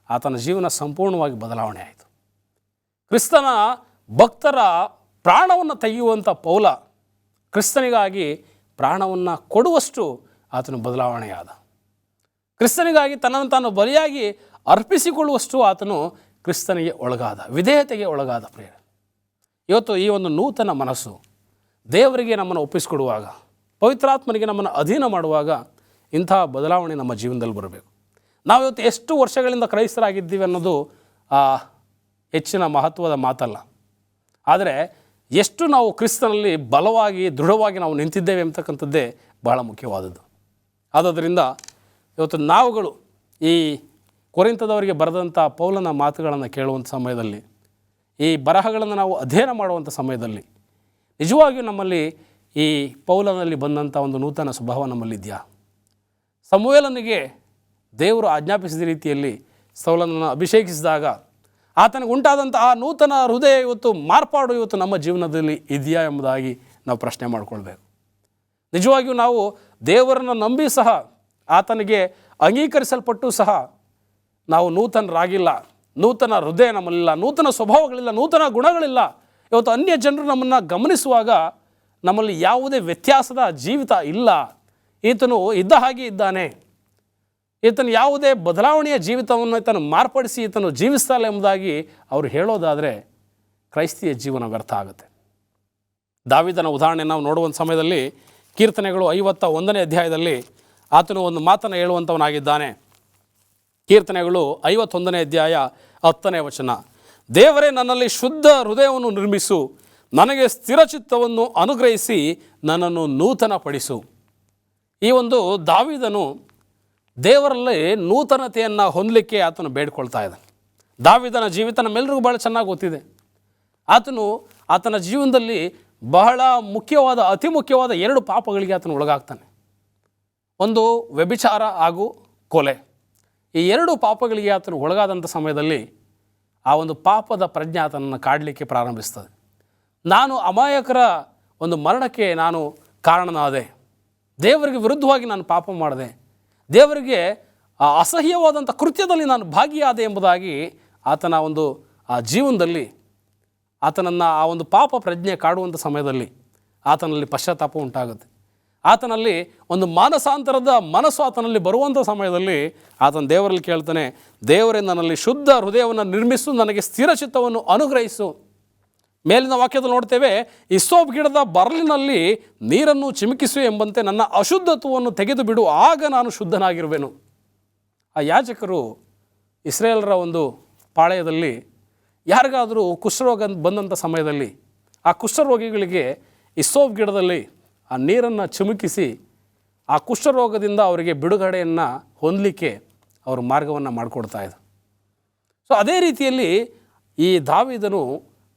ಆತನ ಜೀವನ ಸಂಪೂರ್ಣವಾಗಿ ಬದಲಾವಣೆ ಆಯಿತು. ಕ್ರಿಸ್ತನ ಭಕ್ತರ ಪ್ರಾಣವನ್ನು ತೆಗೆಯುವಂಥ ಪೌಲ ಕ್ರಿಸ್ತನಿಗಾಗಿ ಪ್ರಾಣವನ್ನು ಕೊಡುವಷ್ಟು ಆತನು ಬದಲಾವಣೆಯಾದ. ಕ್ರಿಸ್ತನಿಗಾಗಿ ತನ್ನನ್ನು ತಾನು ಬಲಿಯಾಗಿ ಅರ್ಪಿಸಿಕೊಳ್ಳುವಷ್ಟು ಆತನು ಕ್ರಿಸ್ತನಿಗೆ ಒಳಗಾದ, ವಿಧೇಯತೆಗೆ ಒಳಗಾದ. ಪ್ರಿಯ, ಇವತ್ತು ಈ ಒಂದು ನೂತನ ಮನಸ್ಸು ದೇವರಿಗೆ ನಮ್ಮನ್ನು ಒಪ್ಪಿಸಿಕೊಡುವಾಗ, ಪವಿತ್ರಾತ್ಮನಿಗೆ ನಮ್ಮನ್ನು ಅಧೀನ ಮಾಡುವಾಗ ಇಂಥ ಬದಲಾವಣೆ ನಮ್ಮ ಜೀವನದಲ್ಲಿ ಬರಬೇಕು. ನಾವಿವತ್ತು ಎಷ್ಟು ವರ್ಷಗಳಿಂದ ಕ್ರೈಸ್ತರಾಗಿದ್ದೀವಿ ಅನ್ನೋದು ಹೆಚ್ಚಿನ ಮಹತ್ವದ ಮಾತಲ್ಲ. ಆದರೆ ಎಷ್ಟು ನಾವು ಕ್ರಿಸ್ತನಲ್ಲಿ ಬಲವಾಗಿ ದೃಢವಾಗಿ ನಾವು ನಿಂತಿದ್ದೇವೆ ಅಂತಕ್ಕಂಥದ್ದೇ ಬಹಳ ಮುಖ್ಯವಾದದ್ದು. ಆದ್ದರಿಂದ ಇವತ್ತು ನಾವುಗಳು ಈ ಕೊರಿಂಥದವರಿಗೆ ಬರೆದಂಥ ಪೌಲನ ಮಾತುಗಳನ್ನು ಕೇಳುವಂಥ ಸಮಯದಲ್ಲಿ, ಈ ಬರಹಗಳನ್ನು ನಾವು ಅಧ್ಯಯನ ಮಾಡುವಂಥ ಸಮಯದಲ್ಲಿ ನಿಜವಾಗಿಯೂ ನಮ್ಮಲ್ಲಿ ಈ ಪೌಲನಲ್ಲಿ ಬಂದಂಥ ಒಂದು ನೂತನ ಸ್ವಭಾವ ನಮ್ಮಲ್ಲಿದೆಯಾ? ಸಮುವೇಲನಿಗೆ ದೇವರು ಆಜ್ಞಾಪಿಸಿದ ರೀತಿಯಲ್ಲಿ ಸೌಲನನ್ನು ಅಭಿಷೇಕಿಸಿದಾಗ ಆತನಿಗೆ ಉಂಟಾದಂಥ ಆ ನೂತನ ಹೃದಯ ಇವತ್ತು ಮಾರ್ಪಾಡು ಇವತ್ತು ನಮ್ಮ ಜೀವನದಲ್ಲಿ ಇದೆಯಾ ಎಂಬುದಾಗಿ ನಾವು ಪ್ರಶ್ನೆ ಮಾಡಿಕೊಳ್ಬೇಕು. ನಿಜವಾಗಿಯೂ ನಾವು ದೇವರನ್ನು ನಂಬಿ ಸಹ, ಆತನಿಗೆ ಅಂಗೀಕರಿಸಲ್ಪಟ್ಟು ಸಹ ನಾವು ನೂತನರಾಗಿಲ್ಲ, ನೂತನ ಹೃದಯ ನಮ್ಮಲ್ಲಿಲ್ಲ, ನೂತನ ಸ್ವಭಾವಗಳಿಲ್ಲ, ನೂತನ ಗುಣಗಳಿಲ್ಲ. ಇವತ್ತು ಅನ್ಯ ಜನರು ನಮ್ಮನ್ನು ಗಮನಿಸುವಾಗ ನಮ್ಮಲ್ಲಿ ಯಾವುದೇ ವ್ಯತ್ಯಾಸದ ಜೀವಿತ ಇಲ್ಲ, ಈತನು ಇದ್ದ ಹಾಗೆ ಇದ್ದಾನೆ, ಈತನು ಯಾವುದೇ ಬದಲಾವಣೆಯ ಜೀವಿತವನ್ನು ಈತನು ಮಾರ್ಪಡಿಸಿ ಈತನು ಜೀವಿಸ್ತಾ ಇಲ್ಲ ಎಂಬುದಾಗಿ ಅವರು ಹೇಳೋದಾದರೆ ಕ್ರೈಸ್ತಿಯ ಜೀವನ ವ್ಯರ್ಥ ಆಗುತ್ತೆ. ದಾವೀದನ ಉದಾಹರಣೆ ನಾವು ನೋಡುವಂಥ ಸಮಯದಲ್ಲಿ ಕೀರ್ತನೆಗಳು 51ನೇ ಅಧ್ಯಾಯದಲ್ಲಿ ಆತನು ಒಂದು ಮಾತನ್ನು ಹೇಳುವಂಥವನಾಗಿದ್ದಾನೆ. ಕೀರ್ತನೆಗಳು 51ನೇ ಅಧ್ಯಾಯ 10ನೇ ವಚನ, ದೇವರೇ ನನ್ನಲ್ಲಿ ಶುದ್ಧ ಹೃದಯವನ್ನು ನಿರ್ಮಿಸು, ನನಗೆ ಸ್ಥಿರಚಿತ್ತವನ್ನು ಅನುಗ್ರಹಿಸಿ ನನ್ನನ್ನು ನೂತನಪಡಿಸು. ಈ ಒಂದು ದಾವೀದನು ದೇವರಲ್ಲಿ ನೂತನತೆಯನ್ನು ಹೊಂದಲಿಕ್ಕೆ ಆತನು ಬೇಡ್ಕೊಳ್ತಾ ಇದ್ದಾನೆ. ದಾವೀದನ ಜೀವಿತ ನಮ್ಮೆಲ್ಲರಿಗೂ ಭಾಳ ಚೆನ್ನಾಗಿ ಗೊತ್ತಿದೆ. ಆತನ ಜೀವನದಲ್ಲಿ ಬಹಳ ಮುಖ್ಯವಾದ ಅತಿ ಮುಖ್ಯವಾದ 2 ಪಾಪಗಳಿಗೆ ಆತನು ಒಳಗಾಗ್ತಾನೆ. ಒಂದು ವ್ಯಭಿಚಾರ ಹಾಗೂ ಕೊಲೆ. ಈ 2 ಪಾಪಗಳಿಗೆ ಆತನು ಒಳಗಾದಂಥ ಸಮಯದಲ್ಲಿ ಆ ಒಂದು ಪಾಪದ ಪ್ರಜ್ಞೆ ಆತನನ್ನು ಕಾಡಲಿಕ್ಕೆ ಪ್ರಾರಂಭಿಸ್ತದೆ. ನಾನು ಅಮಾಯಕರ ಒಂದು ಮರಣಕ್ಕೆ ನಾನು ಕಾರಣನಾದೆ, ದೇವರಿಗೆ ವಿರುದ್ಧವಾಗಿ ನಾನು ಪಾಪ ಮಾಡಿದೆ, ದೇವರಿಗೆ ಅಸಹ್ಯವಾದಂಥ ಕೃತ್ಯದಲ್ಲಿ ನಾನು ಭಾಗಿಯಾದೆ ಎಂಬುದಾಗಿ ಆತನ ಒಂದು ಆ ಜೀವನದಲ್ಲಿ ಆತನನ್ನು ಆ ಒಂದು ಪಾಪ ಪ್ರಜ್ಞೆ ಕಾಡುವಂಥ ಸಮಯದಲ್ಲಿ ಆತನಲ್ಲಿ ಪಶ್ಚಾತ್ತಾಪ ಉಂಟಾಗುತ್ತೆ. ಆತನಲ್ಲಿ ಒಂದು ಮಾನಸಾಂತರದ ಮನಸ್ಸು ಆತನಲ್ಲಿ ಬರುವಂಥ ಸಮಯದಲ್ಲಿ ಆತನ ದೇವರಲ್ಲಿ ಕೇಳ್ತಾನೆ, ದೇವರೇ ನನ್ನಲ್ಲಿ ಶುದ್ಧ ಹೃದಯವನ್ನು ನಿರ್ಮಿಸು, ನನಗೆ ಸ್ಥಿರಚಿತ್ತವನ್ನು ಅನುಗ್ರಹಿಸು. ಮೇಲಿನ ವಾಕ್ಯದಲ್ಲಿ ನೋಡ್ತೇವೆ, ಹಿಸ್ಸೋಪ್ ಗಿಡದ ಬರಲಿನಲ್ಲಿ ನೀರನ್ನು ಚಿಮುಕಿಸು ಎಂಬಂತೆ ನನ್ನ ಅಶುದ್ಧತ್ವವನ್ನು ತೆಗೆದು ಬಿಡು, ಆಗ ನಾನು ಶುದ್ಧನಾಗಿರುವೆನು. ಆ ಯಾಜಕರು ಇಸ್ರೇಲರ ಒಂದು ಪಾಳೆಯದಲ್ಲಿ ಯಾರಿಗಾದರೂ ಕುಷ್ಠರೋಗ ಬಂದಂಥ ಸಮಯದಲ್ಲಿ ಆ ಕುಷ್ಠರೋಗಿಗಳಿಗೆ ಹಿಸ್ಸೋಪ್ ಗಿಡದಲ್ಲಿ ಆ ನೀರನ್ನು ಚಿಮುಕಿಸಿ ಆ ಕುಷ್ಠರೋಗದಿಂದ ಅವರಿಗೆ ಬಿಡುಗಡೆಯನ್ನು ಹೊಂದಲಿಕ್ಕೆ ಅವರು ಮಾರ್ಗವನ್ನು ಮಾಡಿಕೊಡ್ತಾ ಇದ್ದರು. ಸೊ ಅದೇ ರೀತಿಯಲ್ಲಿ ಈ ದಾವೀದನು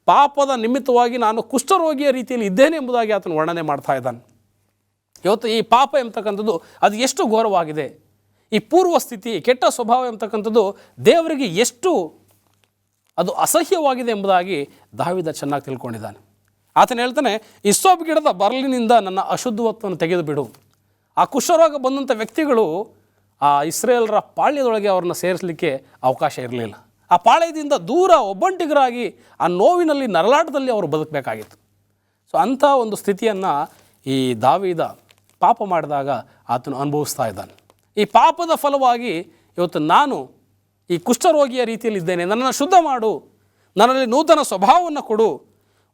ಪಾಪದ ನಿಮಿತ್ತವಾಗಿ ನಾನು ಕುಷ್ಠರೋಗಿಯ ರೀತಿಯಲ್ಲಿ ಇದ್ದೇನೆ ಎಂಬುದಾಗಿ ಆತನು ವರ್ಣನೆ ಮಾಡ್ತಾ ಇದ್ದಾನೆ. ಇವತ್ತು ಈ ಪಾಪ ಎಂಬತಕ್ಕಂಥದ್ದು ಅದು ಎಷ್ಟು ಘೋರವಾಗಿದೆ, ಈ ಪೂರ್ವ ಸ್ಥಿತಿ ಕೆಟ್ಟ ಸ್ವಭಾವ ಎಂಬತಕ್ಕಂಥದ್ದು ದೇವರಿಗೆ ಎಷ್ಟು ಅದು ಅಸಹ್ಯವಾಗಿದೆ ಎಂಬುದಾಗಿ ದಾವೀದ ಚೆನ್ನಾಗಿ ತಿಳ್ಕೊಂಡಿದ್ದಾನೆ. ಆತನು ಹೇಳ್ತಾನೆ, ಹಿಸ್ಸೋಪ್ ಗಿಡದ ಬರಲಿನಿಂದ ನನ್ನ ಅಶುದ್ಧತ್ವವನ್ನು ತೆಗೆದು ಬಿಡು. ಆ ಕುಷ್ಠರೋಗ ಬಂದಂಥ ವ್ಯಕ್ತಿಗಳು ಆ ಇಸ್ರೇಲರ ಪಾಳ್ಯದೊಳಗೆ ಅವ್ರನ್ನ ಸೇರಿಸಲಿಕ್ಕೆ ಅವಕಾಶ ಇರಲಿಲ್ಲ. ಆ ಪಾಳ್ಯದಿಂದ ದೂರ ಒಬ್ಬಂಟಿಗರಾಗಿ ಆ ನೋವಿನಲ್ಲಿ ನರಳಾಟದಲ್ಲಿ ಅವರು ಬದುಕಬೇಕಾಗಿತ್ತು. ಸೊ ಅಂಥ ಒಂದು ಸ್ಥಿತಿಯನ್ನು ಈ ದಾವೀದ ಪಾಪ ಮಾಡಿದಾಗ ಆತನು ಅನುಭವಿಸ್ತಾ ಇದ್ದಾನೆ. ಈ ಪಾಪದ ಫಲವಾಗಿ ಇವತ್ತು ನಾನು ಈ ಕುಷ್ಠರೋಗಿಯ ರೀತಿಯಲ್ಲಿ ಇದ್ದೇನೆ, ನನ್ನನ್ನು ಶುದ್ಧ ಮಾಡು, ನನ್ನಲ್ಲಿ ನೂತನ ಸ್ವಭಾವವನ್ನು ಕೊಡು.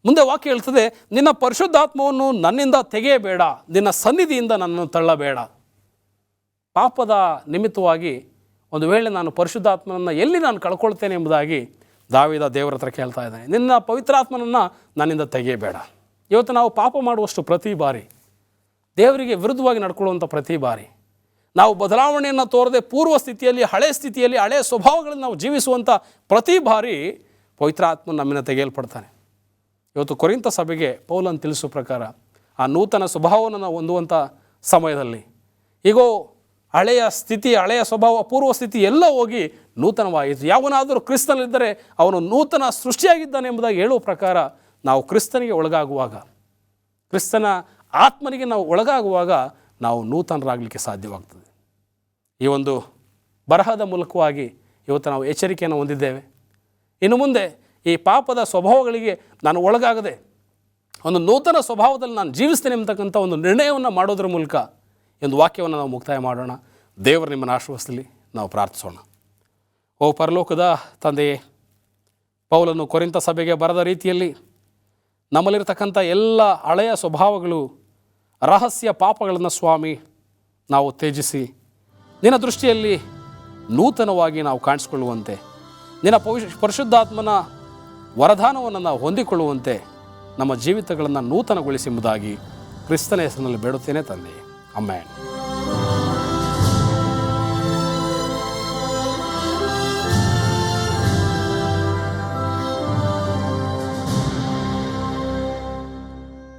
ಮುಂದೆ ವಾಕ್ಯ ಹೇಳ್ತದೆ, ನಿನ್ನ ಪರಿಶುದ್ಧಾತ್ಮವನ್ನು ನನ್ನಿಂದ ತೆಗೆಯಬೇಡ, ನಿನ್ನ ಸನ್ನಿಧಿಯಿಂದ ನನ್ನನ್ನು ತಳ್ಳಬೇಡ. ಪಾಪದ ನಿಮಿತ್ತವಾಗಿ ಒಂದು ವೇಳೆ ನಾನು ಪರಿಶುದ್ಧಾತ್ಮನನ್ನು ಎಲ್ಲಿ ನಾನು ಕಳ್ಕೊಳ್ತೇನೆ ಎಂಬುದಾಗಿ ದಾವೀದ ದೇವರ ಹತ್ರ ಕೇಳ್ತಾ ಇದ್ದಾನೆ. ನಿನ್ನ ಪವಿತ್ರಾತ್ಮನನ್ನು ನನ್ನಿಂದ ತೆಗೆಯಬೇಡ. ಇವತ್ತು ನಾವು ಪಾಪ ಮಾಡುವಷ್ಟು ಪ್ರತಿ ಬಾರಿ, ದೇವರಿಗೆ ವಿರುದ್ಧವಾಗಿ ನಡ್ಕೊಳ್ಳುವಂಥ ಪ್ರತಿ ಬಾರಿ, ನಾವು ಬದಲಾವಣೆಯನ್ನು ತೋರದೆ ಪೂರ್ವ ಸ್ಥಿತಿಯಲ್ಲಿ ಹಳೆಯ ಸ್ವಭಾವಗಳನ್ನು ನಾವು ಜೀವಿಸುವಂಥ ಪ್ರತಿ ಬಾರಿ ಪವಿತ್ರಾತ್ಮನ ನಮ್ಮಿಂದ ತೆಗೆಯಲ್ಪಡ್ತಾನೆ. ಇವತ್ತು ಕೊರಿಂಥ ಸಭೆಗೆ ಪೌಲನು ತಿಳಿಸೋ ಪ್ರಕಾರ ಆ ನೂತನ ಸ್ವಭಾವವನ್ನು ನಾವು ಹೊಂದುವಂಥ ಸಮಯದಲ್ಲಿ ಈಗೋ ಹಳೆಯ ಸ್ವಭಾವ ಪೂರ್ವ ಸ್ಥಿತಿ ಎಲ್ಲ ಹೋಗಿ ನೂತನವಾಯಿತು. ಯಾವನಾದರೂ ಕ್ರಿಸ್ತನಲ್ಲಿದ್ದರೆ ಅವನು ನೂತನ ಸೃಷ್ಟಿಯಾಗಿದ್ದಾನೆ ಎಂಬುದಾಗಿ ಹೇಳುವ ಪ್ರಕಾರ ನಾವು ಕ್ರಿಸ್ತನಿಗೆ ಒಳಗಾಗುವಾಗ, ಕ್ರಿಸ್ತನ ಆತ್ಮನಿಗೆ ನಾವು ಒಳಗಾಗುವಾಗ ನಾವು ನೂತನರಾಗಲಿಕ್ಕೆ ಸಾಧ್ಯವಾಗ್ತದೆ. ಈ ಒಂದು ಬರಹದ ಮೂಲಕವಾಗಿ ಇವತ್ತು ನಾವು ಎಚ್ಚರಿಕೆಯನ್ನು ಹೊಂದಿದ್ದೇವೆ. ಇನ್ನು ಮುಂದೆ ಈ ಪಾಪದ ಸ್ವಭಾವಗಳಿಗೆ ನಾನು ಒಳಗಾಗದೆ ಒಂದು ನೂತನ ಸ್ವಭಾವದಲ್ಲಿ ನಾನು ಜೀವಿಸ್ತೇನೆ ಎಂಬತಕ್ಕಂಥ ಒಂದು ನಿರ್ಣಯವನ್ನು ಮಾಡೋದ್ರ ಮೂಲಕ ಒಂದು ವಾಕ್ಯವನ್ನು ನಾವು ಮುಕ್ತಾಯ ಮಾಡೋಣ. ದೇವರು ನಿಮ್ಮನ್ನು ಆಶೀರ್ವದಿಸಲಿ. ನಾವು ಪ್ರಾರ್ಥಿಸೋಣ. ಓ ಪರಲೋಕದ ತಂದೆಯೇ, ಪೌಲನು ಕೊರಿಂಥ ಸಭೆಗೆ ಬರೆದ ರೀತಿಯಲ್ಲಿ ನಮ್ಮಲ್ಲಿರತಕ್ಕಂಥ ಎಲ್ಲ ಹಳೆಯ ಸ್ವಭಾವಗಳು, ರಹಸ್ಯ ಪಾಪಗಳನ್ನು ಸ್ವಾಮಿ ನಾವು ತ್ಯಜಿಸಿ ನಿನ್ನ ದೃಷ್ಟಿಯಲ್ಲಿ ನೂತನವಾಗಿ ನಾವು ಕಾಣಿಸಿಕೊಳ್ಳುವಂತೆ, ನಿನ್ನ ಪರಿಶುದ್ಧಾತ್ಮನ ವರದಾನವನ್ನು ನಾವು ಹೊಂದಿಕೊಳ್ಳುವಂತೆ ನಮ್ಮ ಜೀವಿತಗಳನ್ನು ನೂತನಗೊಳಿಸಿ ಎಂಬುದಾಗಿ ಕ್ರಿಸ್ತನ ಹೆಸರಿನಲ್ಲಿ ಬೇಡುತ್ತೇನೆ ತಂದೆ. ಆಮೆನ್.